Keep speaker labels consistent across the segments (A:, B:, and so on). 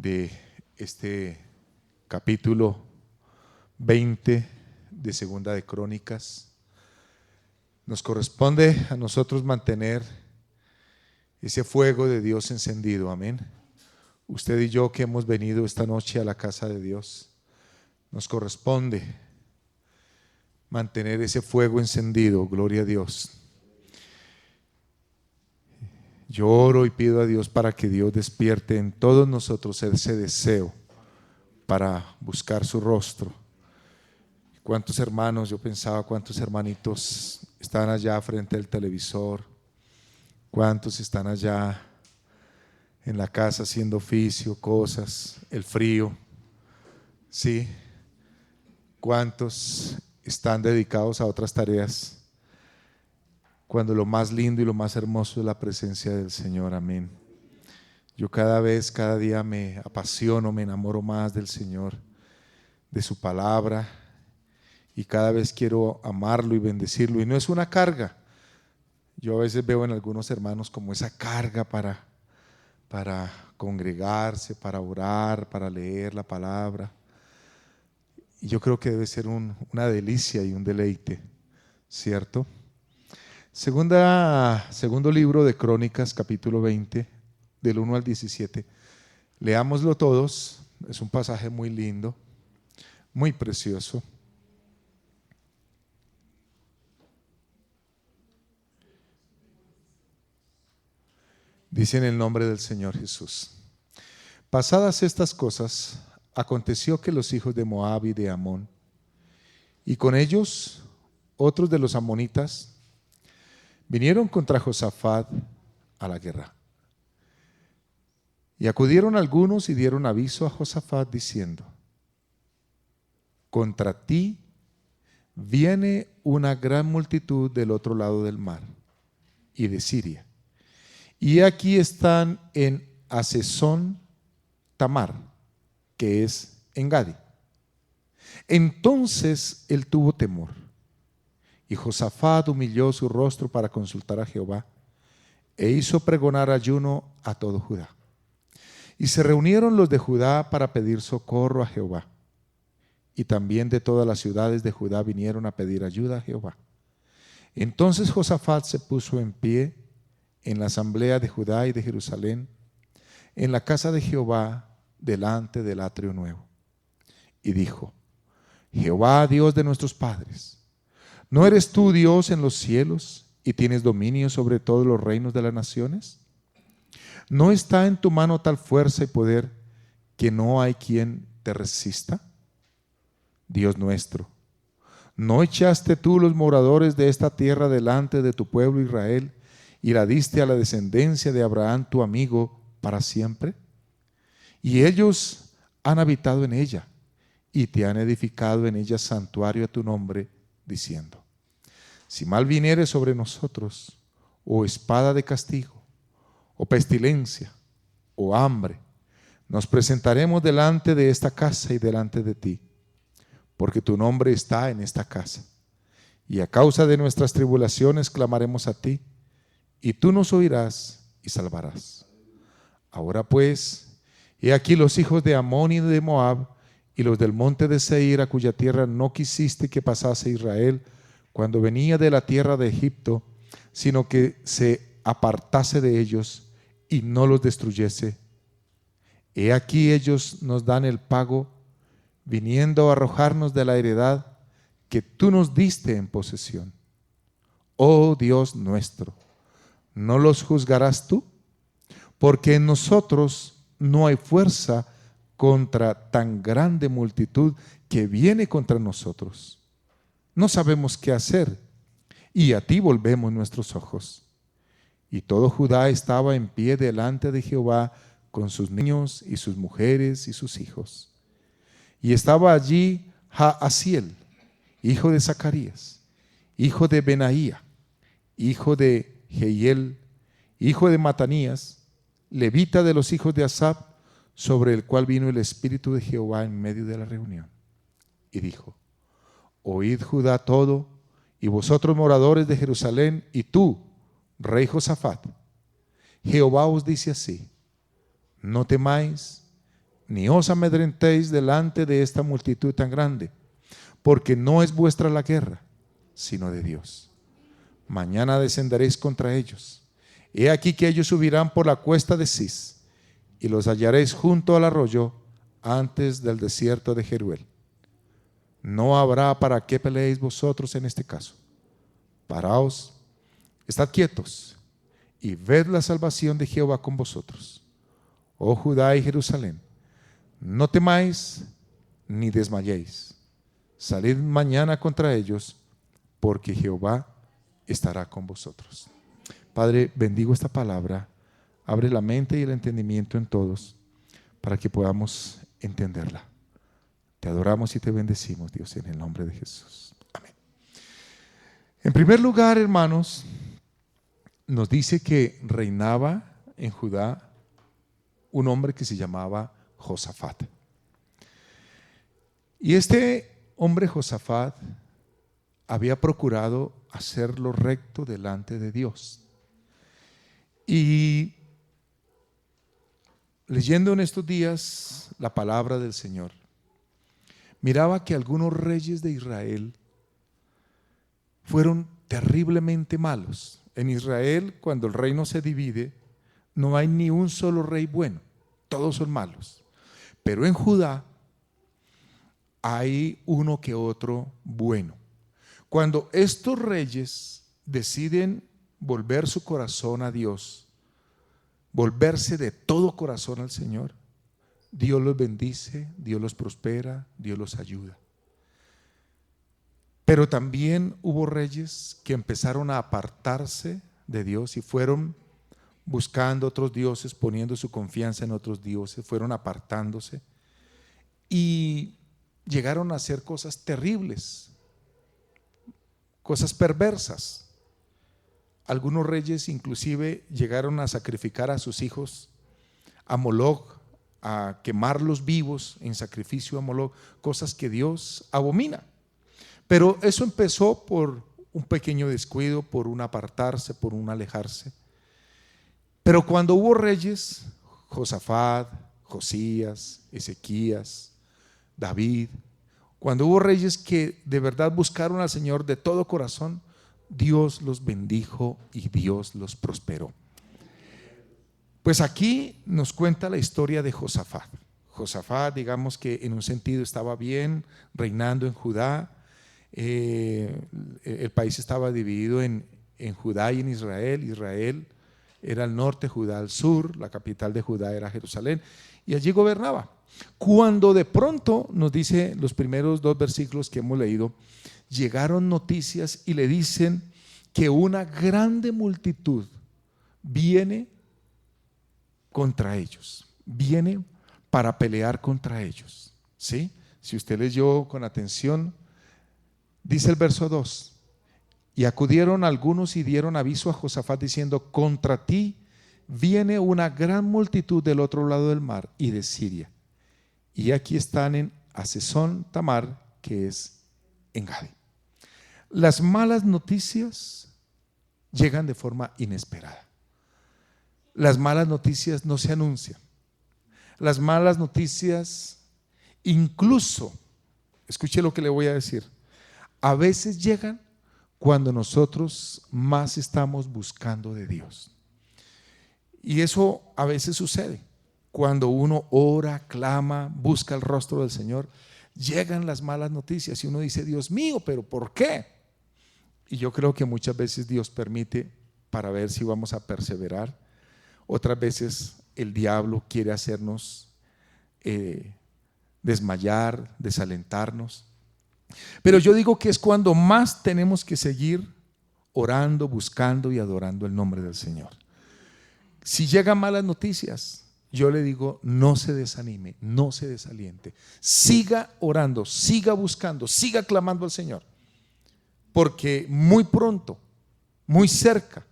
A: de este capítulo 20 de Segunda de Crónicas. Nos corresponde a nosotros mantener ese fuego de Dios encendido, amén. Usted y yo que hemos venido esta noche a la casa de Dios, nos corresponde mantener ese fuego encendido, gloria a Dios. Yo oro y pido a Dios para que Dios despierte en todos nosotros ese deseo para buscar su rostro. ¿Cuántos hermanos? Yo pensaba cuántos hermanitos están allá frente al televisor, cuántos están allá en la casa haciendo oficio, cosas, el frío, ¿sí? ¿Cuántos están dedicados a otras tareas? Cuando lo más lindo y lo más hermoso es la presencia del Señor, amén. Yo cada día me apasiono, me enamoro más del Señor, de su palabra, y cada vez quiero amarlo y bendecirlo, y no es una carga. Yo a veces veo en algunos hermanos como esa carga para congregarse, para orar, para leer la palabra, y yo creo que debe ser una delicia y un deleite, ¿cierto? Segundo libro de Crónicas, capítulo 20, del 1 al 17. Leámoslo todos, es un pasaje muy lindo, muy precioso. Dice en el nombre del Señor Jesús: pasadas estas cosas, aconteció que los hijos de Moab y de Amón, y con ellos otros de los amonitas, vinieron contra Josafat a la guerra. Y acudieron algunos y dieron aviso a Josafat diciendo: contra ti viene una gran multitud del otro lado del mar y de Siria, y aquí están en Hasezón Tamar, que es en Gadi. Entonces él tuvo temor, y Josafat humilló su rostro para consultar a Jehová, e hizo pregonar ayuno a todo Judá. Y se reunieron los de Judá para pedir socorro a Jehová, y también de todas las ciudades de Judá vinieron a pedir ayuda a Jehová. Entonces Josafat se puso en pie en la asamblea de Judá y de Jerusalén, en la casa de Jehová, delante del atrio nuevo, y dijo: Jehová, Dios de nuestros padres, ¿no eres tú Dios en los cielos y tienes dominio sobre todos los reinos de las naciones? ¿No está en tu mano tal fuerza y poder que no hay quien te resista? Dios nuestro, ¿no echaste tú los moradores de esta tierra delante de tu pueblo Israel y la diste a la descendencia de Abraham tu amigo para siempre? Y ellos han habitado en ella y te han edificado en ella santuario a tu nombre, diciendo: si mal viniere sobre nosotros, o espada de castigo, o pestilencia, o hambre, nos presentaremos delante de esta casa y delante de ti, porque tu nombre está en esta casa, y a causa de nuestras tribulaciones clamaremos a ti, y tú nos oirás y salvarás. Ahora pues, he aquí los hijos de Amón y de Moab, y los del monte de Seir, a cuya tierra no quisiste que pasase Israel cuando venía de la tierra de Egipto, sino que se apartase de ellos y no los destruyese. He aquí ellos nos dan el pago, viniendo a arrojarnos de la heredad que tú nos diste en posesión. Oh Dios nuestro, ¿no los juzgarás tú? Porque en nosotros no hay fuerza contra tan grande multitud que viene contra nosotros. No sabemos qué hacer, y a ti volvemos nuestros ojos. Y todo Judá estaba en pie delante de Jehová, con sus niños y sus mujeres y sus hijos. Y estaba allí Jaasiel, hijo de Zacarías, hijo de Benaía, hijo de Jehiel, hijo de Matanías, levita de los hijos de Asaf, sobre el cual vino el Espíritu de Jehová en medio de la reunión. Y dijo: oíd Judá todo, y vosotros moradores de Jerusalén, y tú, rey Josafat, Jehová os dice así: no temáis, ni os amedrentéis delante de esta multitud tan grande, porque no es vuestra la guerra, sino de Dios. Mañana descenderéis contra ellos. He aquí que ellos subirán por la cuesta de Cis, y los hallaréis junto al arroyo, antes del desierto de Jeruel. No habrá para qué peleéis vosotros en este caso. Paraos, estad quietos, y ved la salvación de Jehová con vosotros. Oh Judá y Jerusalén, no temáis ni desmayéis. Salid mañana contra ellos, porque Jehová estará con vosotros. Padre, bendigo esta palabra. Abre la mente y el entendimiento en todos para que podamos entenderla. Te adoramos y te bendecimos, Dios, en el nombre de Jesús. Amén. En primer lugar, hermanos, nos dice que reinaba en Judá un hombre que se llamaba Josafat. Y este hombre Josafat había procurado hacer lo recto delante de Dios. Y leyendo en estos días la palabra del Señor, miraba que algunos reyes de Israel fueron terriblemente malos. En Israel, cuando el reino se divide, no hay ni un solo rey bueno, todos son malos. Pero en Judá hay uno que otro bueno. Cuando estos reyes deciden volver su corazón a Dios, volverse de todo corazón al Señor, Dios los bendice, Dios los prospera, Dios los ayuda. Pero también hubo reyes que empezaron a apartarse de Dios y fueron buscando otros dioses, poniendo su confianza en otros dioses, fueron apartándose y llegaron a hacer cosas terribles, cosas perversas. Algunos reyes inclusive llegaron a sacrificar a sus hijos a Moloc, a quemarlos vivos en sacrificio a Moloc, cosas que Dios abomina. Pero eso empezó por un pequeño descuido, por un apartarse, por un alejarse. Pero cuando hubo reyes, Josafat, Josías, Ezequías, David, cuando hubo reyes que de verdad buscaron al Señor de todo corazón, Dios los bendijo y Dios los prosperó. Pues aquí nos cuenta la historia de Josafat. Josafat, digamos que en un sentido estaba bien, reinando en Judá. El país estaba dividido en Judá y en Israel. Israel era al norte, Judá al sur, la capital de Judá era Jerusalén, y allí gobernaba. Cuando de pronto, nos dice los primeros 2 versículos que hemos leído, llegaron noticias y le dicen que una grande multitud viene contra ellos, viene para pelear contra ellos. ¿Sí? Si usted leyó con atención, dice el verso 2: y acudieron algunos y dieron aviso a Josafat diciendo: contra ti viene una gran multitud del otro lado del mar y de Siria, y aquí están en Hazezón Tamar, que es en Gadi. Las malas noticias llegan de forma inesperada. Las malas noticias no se anuncian. Las malas noticias, incluso, escuche lo que le voy a decir, a veces llegan cuando nosotros más estamos buscando de Dios. Y eso a veces sucede. Cuando uno ora, clama, busca el rostro del Señor, llegan las malas noticias y uno dice: Dios mío, ¿pero por qué? Y yo creo que muchas veces Dios permite para ver si vamos a perseverar. Otras veces el diablo quiere hacernos desmayar, desalentarnos. Pero yo digo que es cuando más tenemos que seguir orando, buscando y adorando el nombre del Señor. Si llegan malas noticias, yo le digo: no se desanime, no se desaliente. Siga orando, siga buscando, siga clamando al Señor. Porque muy pronto, muy cerca,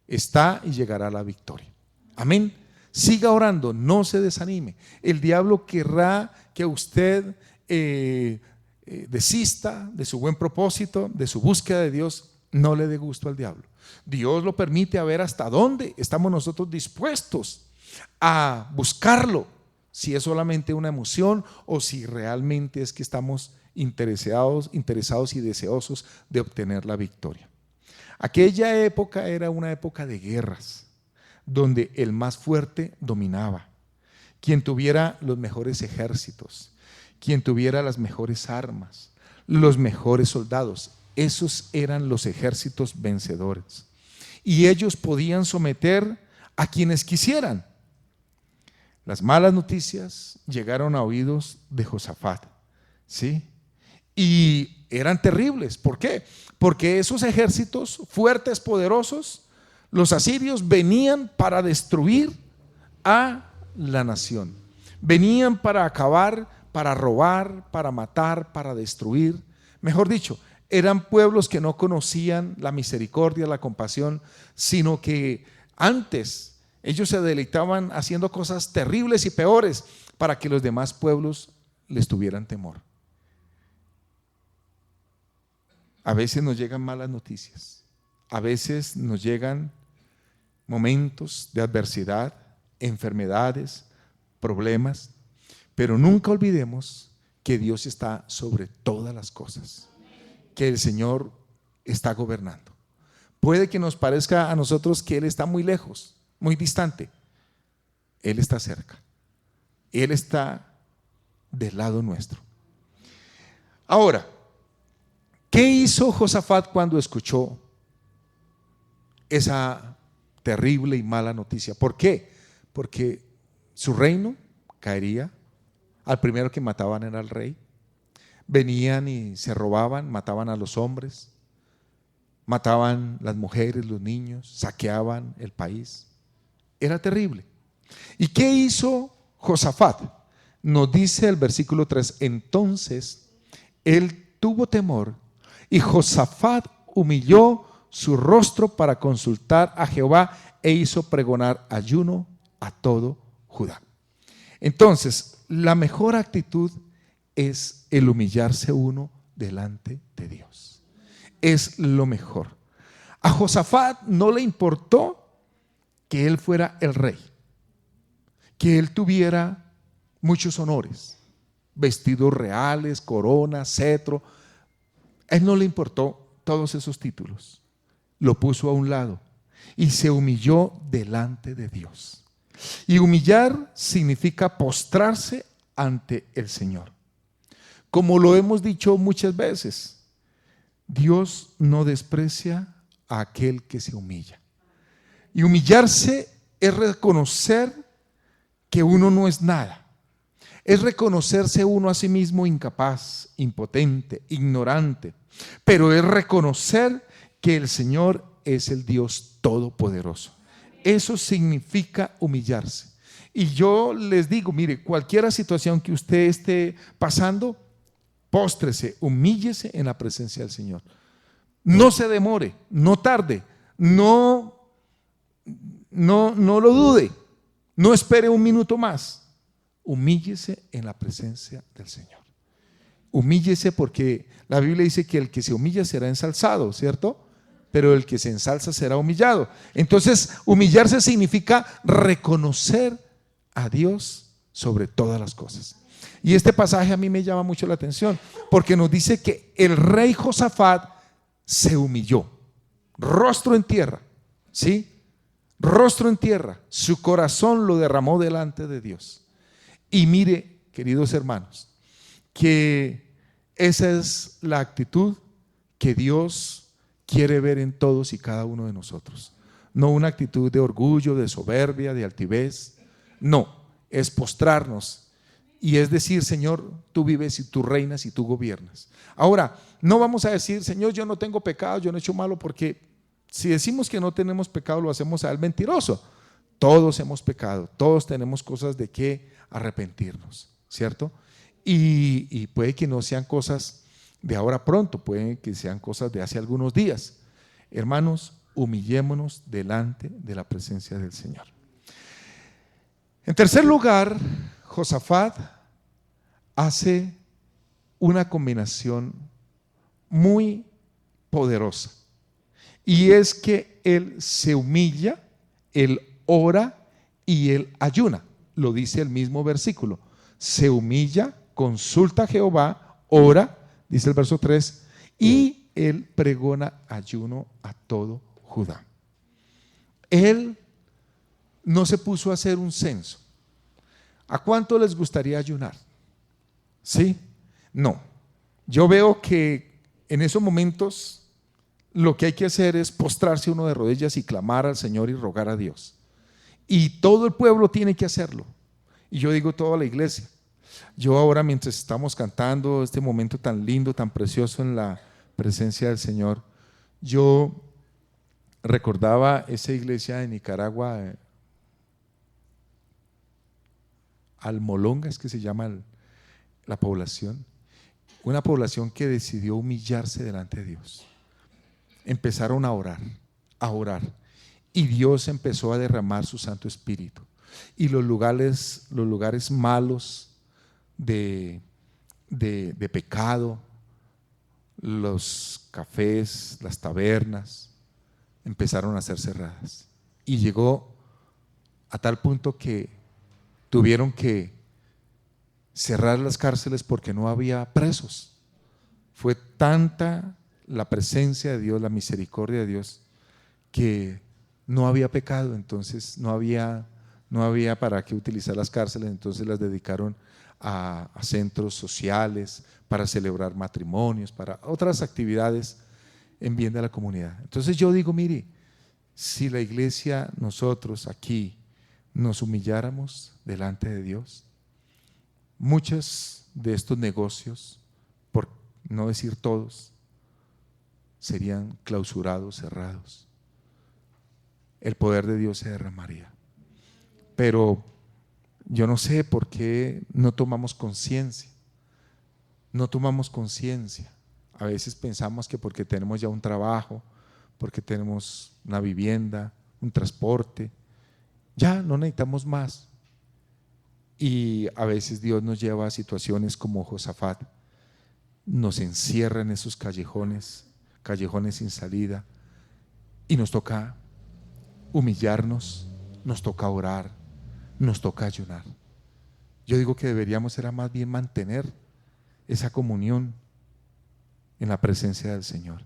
A: está y llegará la victoria. Amén. Siga orando, no se desanime. El diablo querrá que usted desista de su buen propósito, de su búsqueda de Dios. No le dé gusto al diablo. Dios lo permite a ver hasta dónde estamos nosotros dispuestos a buscarlo si es solamente una emoción o si realmente es que estamos interesados y deseosos de obtener la victoria. Aquella época era una época de guerras, donde el más fuerte dominaba, quien tuviera los mejores ejércitos, quien tuviera las mejores armas, los mejores soldados. Esos eran los ejércitos vencedores. Y ellos podían someter a quienes quisieran. Las malas noticias llegaron a oídos de Josafat, ¿sí? Y eran terribles. ¿Por qué? Porque esos ejércitos fuertes, poderosos, los asirios venían para destruir a la nación. Venían para acabar, para robar, para matar, para destruir. Mejor dicho, eran pueblos que no conocían la misericordia, la compasión, sino que antes ellos se deleitaban haciendo cosas terribles y peores para que los demás pueblos les tuvieran temor. A veces nos llegan malas noticias, a veces nos llegan momentos de adversidad, enfermedades, problemas, pero nunca olvidemos que Dios está sobre todas las cosas, que el Señor está gobernando. Puede que nos parezca a nosotros que Él está muy lejos, muy distante. Él está cerca. Él está del lado nuestro. Ahora, ¿qué hizo Josafat cuando escuchó esa terrible y mala noticia? ¿Por qué? Porque su reino caería. Al primero que mataban era el rey. Venían y se robaban, mataban a los hombres, mataban las mujeres, los niños, saqueaban el país. Era terrible. ¿Y qué hizo Josafat? Nos dice el versículo 3: entonces él tuvo temor y Josafat humilló su rostro para consultar a Jehová e hizo pregonar ayuno a todo Judá. Entonces, la mejor actitud es el humillarse uno delante de Dios. Es lo mejor. A Josafat no le importó que él fuera el rey, que él tuviera muchos honores, vestidos reales, corona, cetro. A él no le importó todos esos títulos. Lo puso a un lado y se humilló delante de Dios. Y humillar significa postrarse ante el Señor. Como lo hemos dicho muchas veces, Dios no desprecia a aquel que se humilla. Y humillarse es reconocer que uno no es nada. Es reconocerse uno a sí mismo incapaz, impotente, ignorante. Pero es reconocer que el Señor es el Dios todopoderoso. Eso significa humillarse. Y yo les digo, mire, cualquier situación que usted esté pasando, póstrese, humíllese en la presencia del Señor. No se demore, no tarde, no lo dude, no espere un minuto más. Humíllese en la presencia del Señor. Humíllese, porque la Biblia dice que el que se humilla será ensalzado, ¿cierto? Pero el que se ensalza será humillado. Entonces, humillarse significa reconocer a Dios sobre todas las cosas. Y este pasaje a mí me llama mucho la atención, porque nos dice que el rey Josafat se humilló, rostro en tierra, ¿sí? Rostro en tierra, su corazón lo derramó delante de Dios. Y mire, queridos hermanos, que esa es la actitud que Dios quiere ver en todos y cada uno de nosotros. No una actitud de orgullo, de soberbia, de altivez. No, es postrarnos y es decir: Señor, tú vives y tú reinas y tú gobiernas. Ahora, no vamos a decir: Señor, yo no tengo pecado, yo no he hecho malo, porque si decimos que no tenemos pecado, lo hacemos a él mentiroso. Todos hemos pecado, todos tenemos cosas de que arrepentirnos, ¿cierto? Y puede que no sean cosas de ahora pronto, puede que sean cosas de hace algunos días. Hermanos, humillémonos delante de la presencia del Señor. En tercer lugar, Josafat hace una combinación muy poderosa, y es que él se humilla, él ora y él ayuna. lo dice el mismo versículo. Se humilla, consulta a Jehová, ora, dice el verso 3, y él pregona ayuno a todo Judá. Él no se puso a hacer un censo. ¿A cuánto les gustaría ayunar? ¿Sí? No. Yo veo que en esos momentos lo que hay que hacer es postrarse uno de rodillas y clamar al Señor y rogar a Dios. Y todo el pueblo tiene que hacerlo. Y yo digo toda la iglesia. Yo ahora, mientras estamos cantando este momento tan lindo, tan precioso en la presencia del Señor, yo recordaba esa iglesia de Nicaragua, Almolonga es que se llama la población, una población que decidió humillarse delante de Dios. Empezaron a orar, y Dios empezó a derramar su Santo Espíritu. Y los lugares malos de pecado, los cafés, las tabernas, empezaron a ser cerradas. Y llegó a tal punto que tuvieron que cerrar las cárceles porque no había presos. Fue tanta la presencia de Dios, la misericordia de Dios, que no había pecado, entonces no había para qué utilizar las cárceles, entonces las dedicaron a centros sociales, para celebrar matrimonios, para otras actividades en bien de la comunidad. Entonces yo digo, mire, si la iglesia, nosotros aquí, nos humilláramos delante de Dios, muchos de estos negocios, por no decir todos, serían clausurados, cerrados. El poder de Dios se derramaría. Pero yo no sé por qué no tomamos conciencia. No tomamos conciencia. A veces pensamos que porque tenemos ya un trabajo, porque tenemos una vivienda, un transporte, ya no necesitamos más. Y a veces Dios nos lleva a situaciones como Josafat, nos encierra en esos callejones sin salida, y nos toca humillarnos, nos toca orar, nos toca ayunar. Yo digo que deberíamos era más bien mantener esa comunión en la presencia del Señor.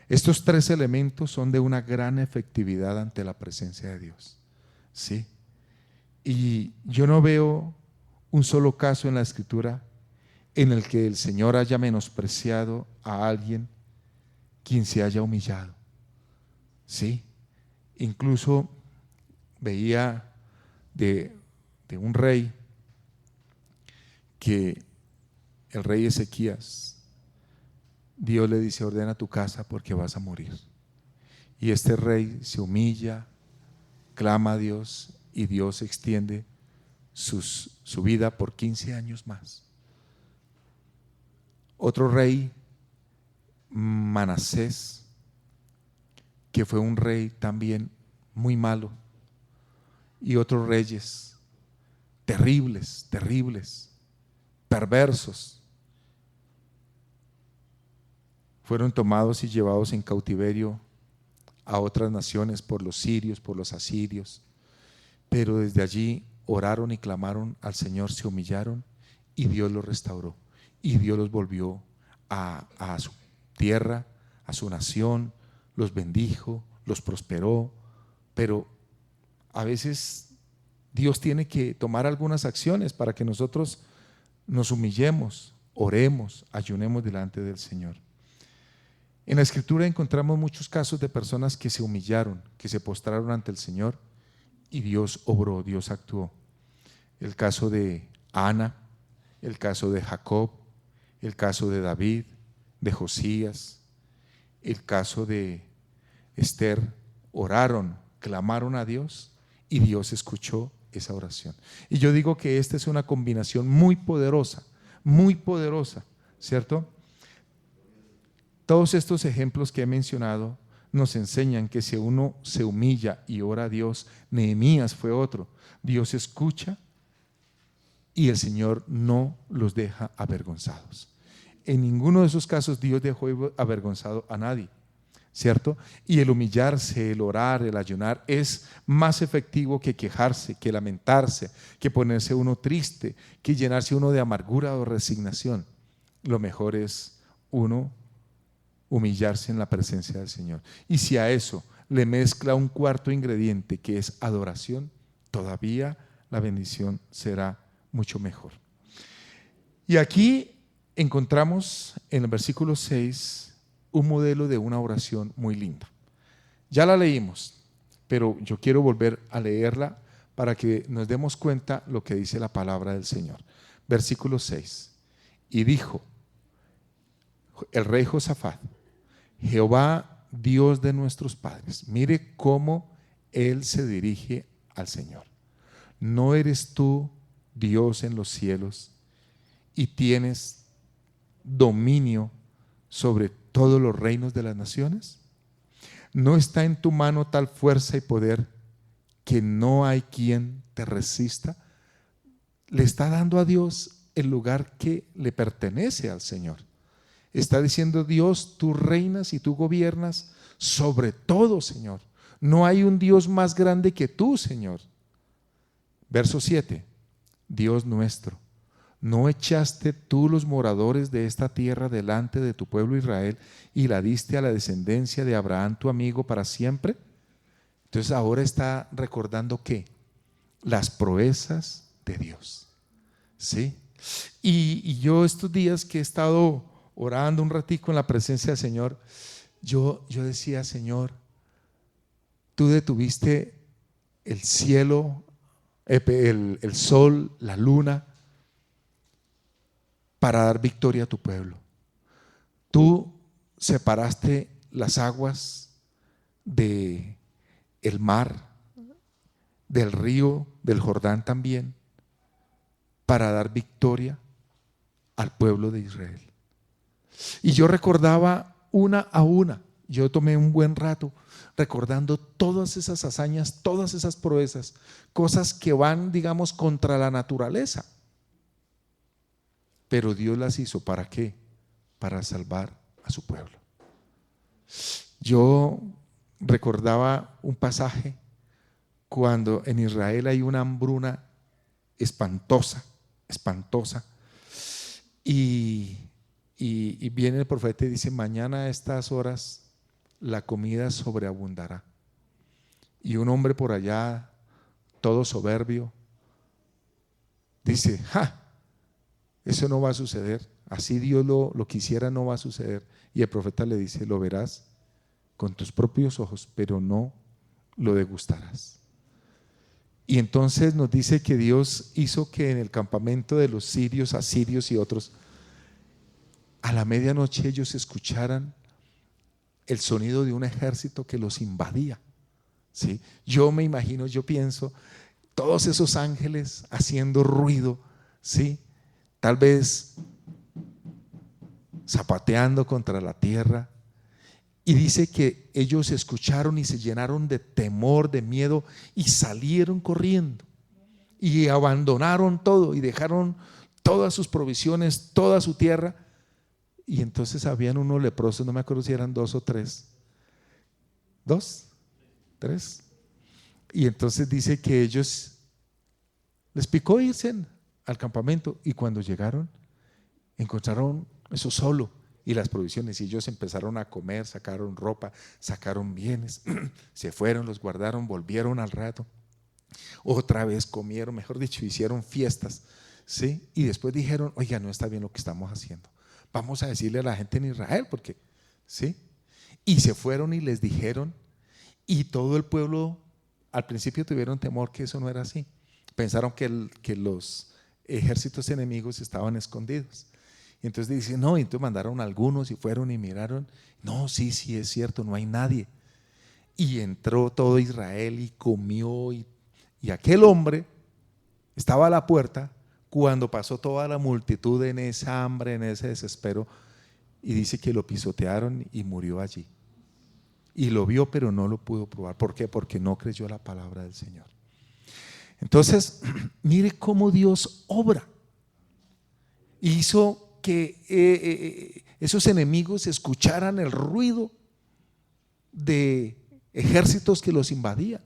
A: Estos tres elementos son de una gran efectividad ante la presencia de Dios. ¿Sí? Y yo no veo un solo caso en la Escritura en el que el Señor haya menospreciado a alguien quien se haya humillado. ¿Sí? Incluso veía de un rey, que el rey Ezequías, Dios le dice: ordena tu casa porque vas a morir. Y este rey se humilla, clama a Dios, y Dios extiende su vida por 15 años más. Otro rey, Manasés, que fue un rey también muy malo, y otros reyes terribles, perversos, fueron tomados y llevados en cautiverio a otras naciones por los sirios, por los asirios, pero desde allí oraron y clamaron al Señor, se humillaron, y Dios los restauró, y Dios los volvió a su tierra, a su nación, los bendijo, los prosperó. Pero a veces Dios tiene que tomar algunas acciones para que nosotros nos humillemos, oremos, ayunemos delante del Señor. En la Escritura encontramos muchos casos de personas que se humillaron, que se postraron ante el Señor, y Dios obró, Dios actuó. El caso de Ana, el caso de Jacob, el caso de David, de Josías, el caso de Esther. Oraron, clamaron a Dios, y Dios escuchó esa oración. Y yo digo que esta es una combinación muy poderosa, ¿cierto? Todos estos ejemplos que he mencionado nos enseñan que si uno se humilla y ora a Dios, Nehemías fue otro, Dios escucha y el Señor no los deja avergonzados. En ninguno de esos casos Dios dejó avergonzado a nadie. ¿cierto? Y el humillarse, el orar, el ayunar es más efectivo que quejarse, que lamentarse, que ponerse uno triste, que llenarse uno de amargura o resignación. Lo mejor es uno humillarse en la presencia del Señor. Y si a eso le mezcla un cuarto ingrediente que es adoración, todavía la bendición será mucho mejor. Y aquí encontramos en el versículo 6 un modelo de una oración muy linda. Ya la leímos, pero yo quiero volver a leerla para que nos demos cuenta lo que dice la palabra del Señor. Versículo 6. Y dijo el rey Josafat: Jehová, Dios de nuestros padres. Mire cómo él se dirige al Señor. ¿No eres tú Dios en los cielos y tienes dominio sobre todos los reinos de las naciones? ¿No está en tu mano tal fuerza y poder que no hay quien te resista? Le está dando a Dios el lugar que le pertenece al Señor. Está diciendo: Dios, tú reinas y tú gobiernas sobre todo, Señor. No hay un Dios más grande que tú, Señor. Verso 7. Dios nuestro, ¿no echaste tú los moradores de esta tierra delante de tu pueblo Israel y la diste a la descendencia de Abraham tu amigo para siempre? Entonces ahora está recordando ¿qué? Las proezas de Dios. ¿Sí? Y yo estos días que he estado orando un ratico en la presencia del Señor, yo decía: Señor, tú detuviste el cielo, el sol, la luna, para dar victoria a tu pueblo. Tú separaste las aguas del mar, del río, del Jordán también, para dar victoria al pueblo de Israel. Y yo recordaba una a una, yo tomé un buen rato recordando todas esas hazañas, todas esas proezas, cosas que van, digamos, contra la naturaleza. Pero Dios las hizo ¿para qué? Para salvar a su pueblo. Yo recordaba un pasaje cuando en Israel hay una hambruna espantosa, espantosa, y viene el profeta y dice: mañana a estas horas la comida sobreabundará. Y un hombre por allá, todo soberbio, dice: ¡ja! Eso no va a suceder, así Dios lo quisiera, no va a suceder. Y el profeta le dice: lo verás con tus propios ojos, pero no lo degustarás. Y entonces nos dice que Dios hizo que en el campamento de los sirios, asirios y otros, a la medianoche ellos escucharan el sonido de un ejército que los invadía. ¿Sí? Yo me imagino, yo pienso, todos esos ángeles haciendo ruido, ¿sí? Tal vez zapateando contra la tierra. Y dice que ellos escucharon y se llenaron de temor, de miedo, y salieron corriendo y abandonaron todo y dejaron todas sus provisiones, toda su tierra. Y entonces habían unos leprosos, no me acuerdo si eran 2 o 3. 2, 3. Y entonces dice que ellos les picó irse al campamento, y cuando llegaron encontraron eso solo y las provisiones, y ellos empezaron a comer, sacaron ropa, sacaron bienes, se fueron, los guardaron, volvieron al rato, otra vez comieron, mejor dicho, hicieron fiestas, ¿sí? Y después dijeron: oiga, no está bien lo que estamos haciendo, vamos a decirle a la gente en Israel, porque, ¿sí? Y se fueron y les dijeron, y todo el pueblo al principio tuvieron temor que eso no era así, pensaron que los ejércitos enemigos estaban escondidos. Y entonces dicen: no, y entonces mandaron algunos y fueron y miraron, no, sí es cierto, no hay nadie. Y entró todo Israel y comió, y aquel hombre estaba a la puerta cuando pasó toda la multitud en esa hambre, en ese desespero, y dice que lo pisotearon y murió allí. Y lo vio, pero no lo pudo probar. ¿Por qué? Porque no creyó la palabra del Señor. Entonces, mire cómo Dios obra. Hizo que esos enemigos escucharan el ruido de ejércitos que los invadían.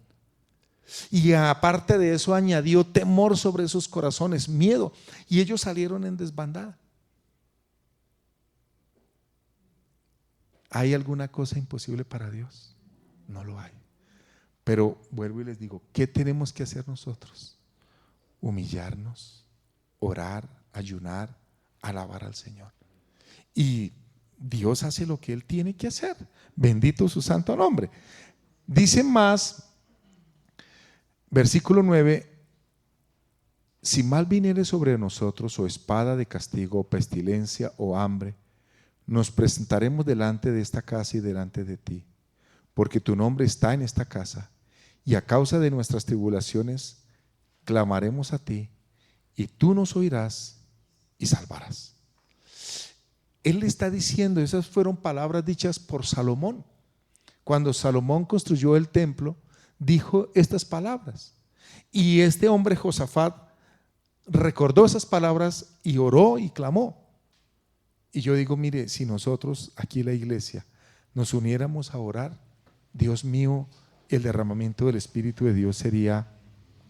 A: Y aparte de eso añadió temor sobre esos corazones, miedo, y ellos salieron en desbandada. ¿Hay alguna cosa imposible para Dios? No lo hay. Pero vuelvo y les digo, ¿qué tenemos que hacer nosotros? Humillarnos, orar, ayunar, alabar al Señor. Y Dios hace lo que Él tiene que hacer. Bendito su santo nombre. Dice más, versículo 9: si mal viniere sobre nosotros, o espada de castigo, o pestilencia, o hambre, nos presentaremos delante de esta casa y delante de ti, porque tu nombre está en esta casa, y a causa de nuestras tribulaciones clamaremos a ti, y tú nos oirás y salvarás. Él le está diciendo, esas fueron palabras dichas por Salomón. Cuando Salomón construyó el templo, dijo estas palabras. Y este hombre Josafat recordó esas palabras y oró y clamó. Y yo digo, mire, si nosotros aquí en la iglesia nos uniéramos a orar, Dios mío, el derramamiento del Espíritu de Dios sería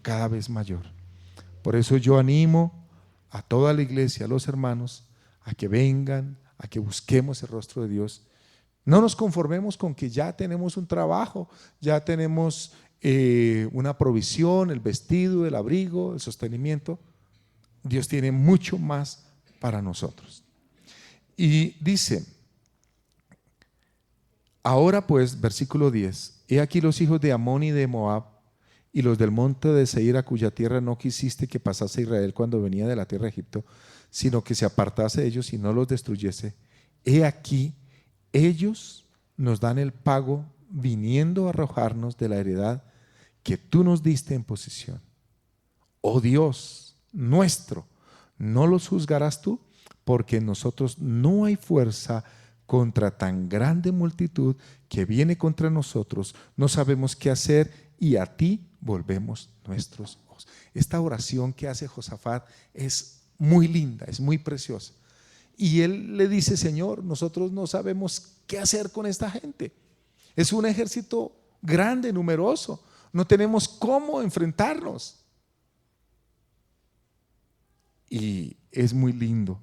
A: cada vez mayor. Por eso yo animo a toda la iglesia, a los hermanos, a que vengan, a que busquemos el rostro de Dios. No nos conformemos con que ya tenemos un trabajo, ya tenemos una provisión, el vestido, el abrigo, el sostenimiento. Dios tiene mucho más para nosotros. Y dice, ahora pues, versículo 10, he aquí los hijos de Amón y de Moab y los del monte de Seir, a cuya tierra no quisiste que pasase Israel cuando venía de la tierra de Egipto, sino que se apartase de ellos y no los destruyese. He aquí, ellos nos dan el pago, viniendo a arrojarnos de la heredad que tú nos diste en posesión. Oh Dios nuestro, ¿no los juzgarás tú? Porque en nosotros no hay fuerza contra tan grande multitud que viene contra nosotros. No sabemos qué hacer y a ti volvemos nuestros ojos. Esta oración que hace Josafat es muy linda, es muy preciosa. Y él le dice, Señor, nosotros no sabemos qué hacer con esta gente. Es un ejército grande, numeroso. No tenemos cómo enfrentarnos. Y es muy lindo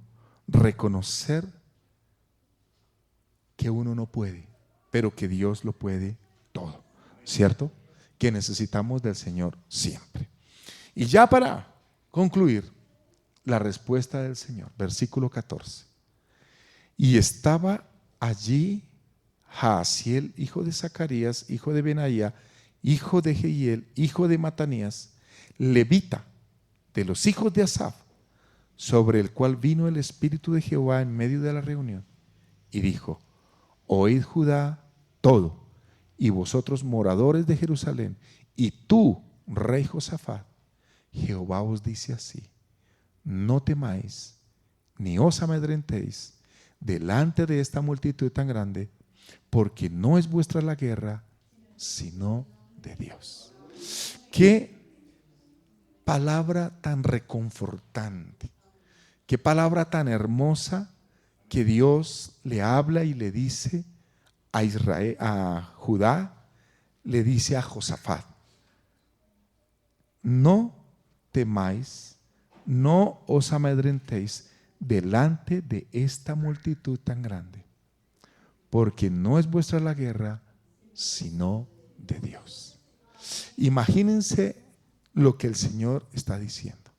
A: reconocer que uno no puede, pero que Dios lo puede todo, ¿cierto? Que necesitamos del Señor siempre. Y ya para concluir, la respuesta del Señor, versículo 14. Y estaba allí Jaasiel, hijo de Zacarías, hijo de Benaía, hijo de Jehiel, hijo de Matanías, levita de los hijos de Asaf, sobre el cual vino el Espíritu de Jehová en medio de la reunión, y dijo: oíd Judá todo, y vosotros moradores de Jerusalén, y tú, rey Josafat, Jehová os dice así: no temáis, ni os amedrentéis delante de esta multitud tan grande, porque no es vuestra la guerra, sino de Dios. Qué palabra tan reconfortante, qué palabra tan hermosa que Dios le habla y le dice a Israel, a Judá, le dice a Josafat: no temáis, no os amedrentéis delante de esta multitud tan grande, porque no es vuestra la guerra, sino de Dios. Imagínense lo que el Señor está diciendo.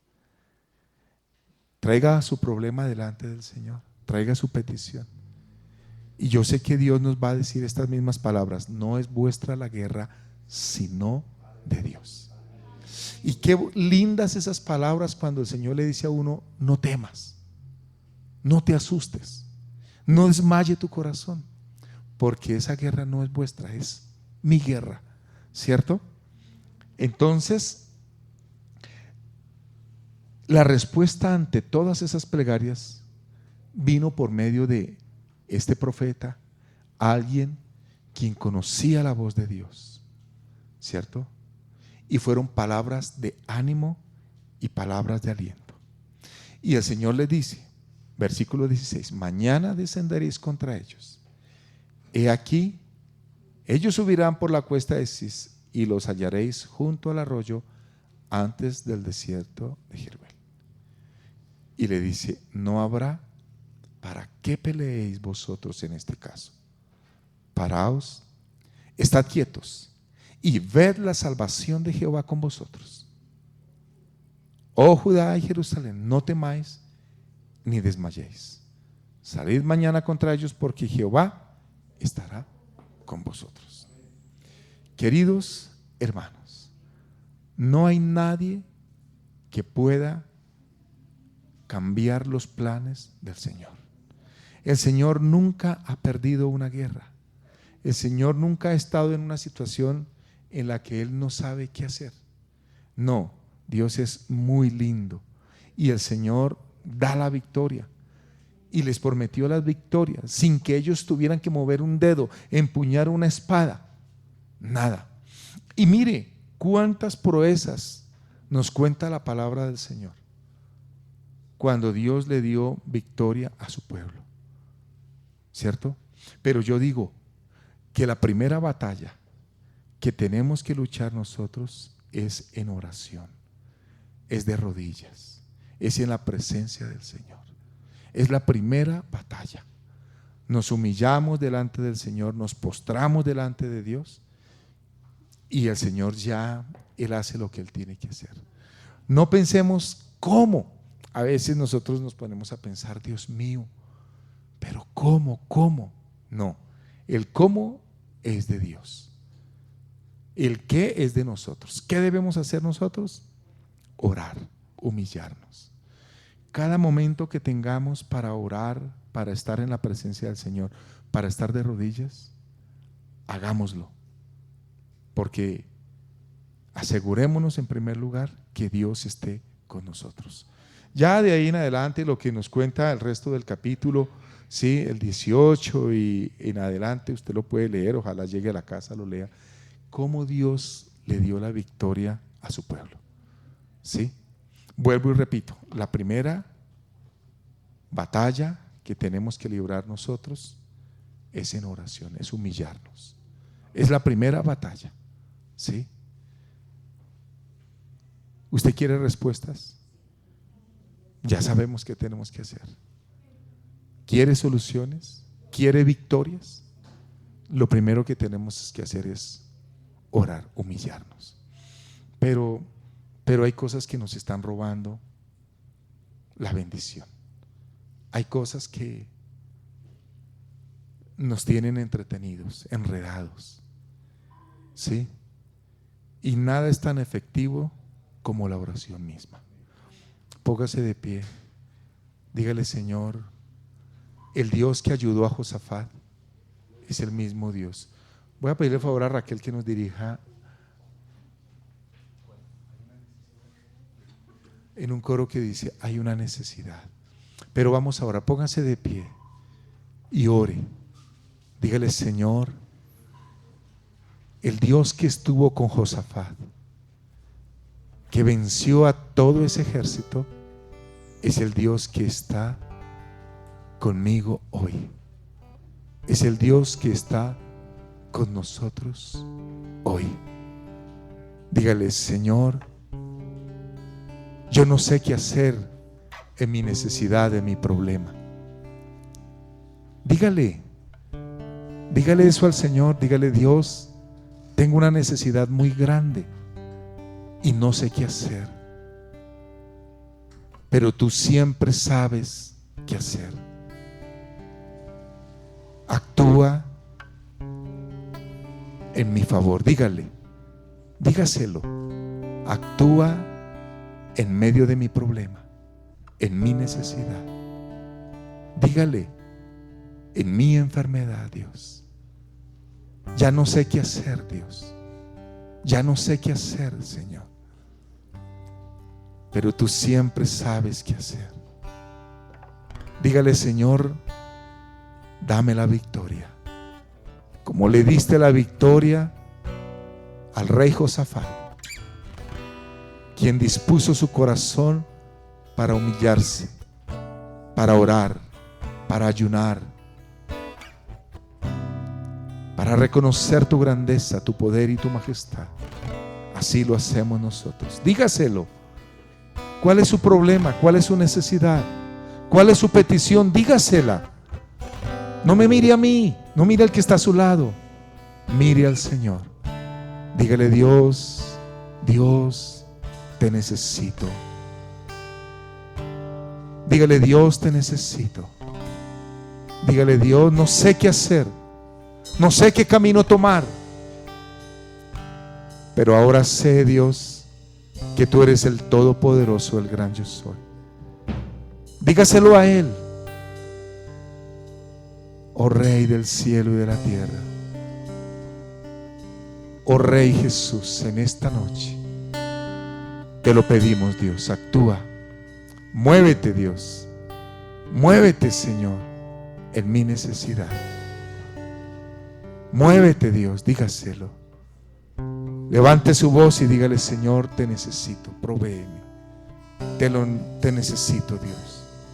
A: Traiga su problema delante del Señor, traiga su petición. Y yo sé que Dios nos va a decir estas mismas palabras: no es vuestra la guerra, sino de Dios. Y qué lindas esas palabras cuando el Señor le dice a uno: no temas, no te asustes, no desmaye tu corazón, porque esa guerra no es vuestra, es mi guerra, ¿cierto? Entonces, la respuesta ante todas esas plegarias vino por medio de este profeta, alguien quien conocía la voz de Dios, ¿cierto? Y fueron palabras de ánimo y palabras de aliento. Y el Señor le dice, versículo 16: mañana descenderéis contra ellos. He aquí, Ellos subirán por la cuesta de Cis y los hallaréis junto al arroyo antes del desierto de Jeruel. Y le dice: no habrá para qué peleéis vosotros en este caso. Paraos, estad quietos y ved la salvación de Jehová con vosotros. Oh Judá y Jerusalén, no temáis ni desmayéis. Salid mañana contra ellos, porque Jehová estará con vosotros. Queridos hermanos, no hay nadie que pueda cambiar los planes del Señor. El Señor nunca ha perdido una guerra. El Señor nunca ha estado en una situación en la que Él no sabe qué hacer. No, Dios es muy lindo y el Señor da la victoria y les prometió las victorias sin que ellos tuvieran que mover un dedo, empuñar una espada, nada. Y mire cuántas proezas nos cuenta la palabra del Señor cuando Dios le dio victoria a su pueblo, ¿cierto? Pero yo digo que la primera batalla que tenemos que luchar nosotros es en oración, es de rodillas, es en la presencia del Señor. Es la primera batalla. Nos humillamos delante del Señor, nos postramos delante de Dios y el Señor ya, Él hace lo que Él tiene que hacer. No pensemos cómo. A veces nosotros nos ponemos a pensar: Dios mío, pero ¿cómo? No, el cómo es de Dios. El qué es de nosotros. ¿Qué debemos hacer nosotros? Orar, humillarnos. Cada momento que tengamos para orar, para estar en la presencia del Señor, para estar de rodillas, hagámoslo. Porque asegurémonos en primer lugar que Dios esté con nosotros. Ya de ahí en adelante lo que nos cuenta el resto del capítulo, sí, el 18 y en adelante, usted lo puede leer, ojalá llegue a la casa, lo lea, cómo Dios le dio la victoria a su pueblo. ¿Sí? Vuelvo y repito, la primera batalla que tenemos que librar nosotros es en oración, es humillarnos. Es la primera batalla. ¿Sí? ¿Usted quiere respuestas? Ya sabemos qué tenemos que hacer. ¿Quiere soluciones? ¿Quiere victorias? Lo primero que tenemos que hacer es orar, humillarnos. Pero hay cosas que nos están robando la bendición. Hay cosas que nos tienen entretenidos, enredados. ¿Sí? Y nada es tan efectivo como la oración misma. Póngase de pie. Dígale: Señor, el Dios que ayudó a Josafat es el mismo Dios. Voy a pedirle favor a Raquel que nos dirija en un coro que dice: hay una necesidad. Pero vamos ahora, póngase de pie y ore. Dígale: Señor, el Dios que estuvo con Josafat, que venció a todo ese ejército, es el Dios que está conmigo hoy. Es el Dios que está con nosotros hoy. Dígale: Señor, yo no sé qué hacer en mi necesidad, en mi problema. Dígale eso al Señor. Dígale: Dios, tengo una necesidad muy grande y no sé qué hacer, pero tú siempre sabes qué hacer. Actúa en mi favor. Dígaselo. Actúa en medio de mi problema, en mi necesidad. Dígale: en mi enfermedad, Dios, ya no sé qué hacer, Dios, ya no sé qué hacer, Señor, pero tú siempre sabes qué hacer. Dígale: Señor, dame la victoria, como le diste la victoria al rey Josafat, quien dispuso su corazón para humillarse, para orar, para ayunar. para reconocer tu grandeza, tu poder y tu majestad. Así lo hacemos nosotros. Dígaselo. ¿Cuál es su problema? ¿Cuál es su necesidad? ¿Cuál es su petición? Dígasela. No me mire a mí, no mire al que está a su lado. Mire al Señor. Dígale: Dios, Dios, te necesito. Dígale: Dios, te necesito. Dígale: Dios, no sé qué hacer, no sé qué camino tomar, pero ahora sé, Dios, que tú eres el Todopoderoso, el gran yo soy. Dígaselo a Él. Oh Rey del cielo y de la tierra, oh Rey Jesús, en esta noche te lo pedimos, Dios. Actúa, muévete, Dios, muévete, Señor, en mi necesidad. Muévete, Dios, dígaselo. Levante su voz y dígale: Señor, te necesito, provéeme. Te necesito, Dios.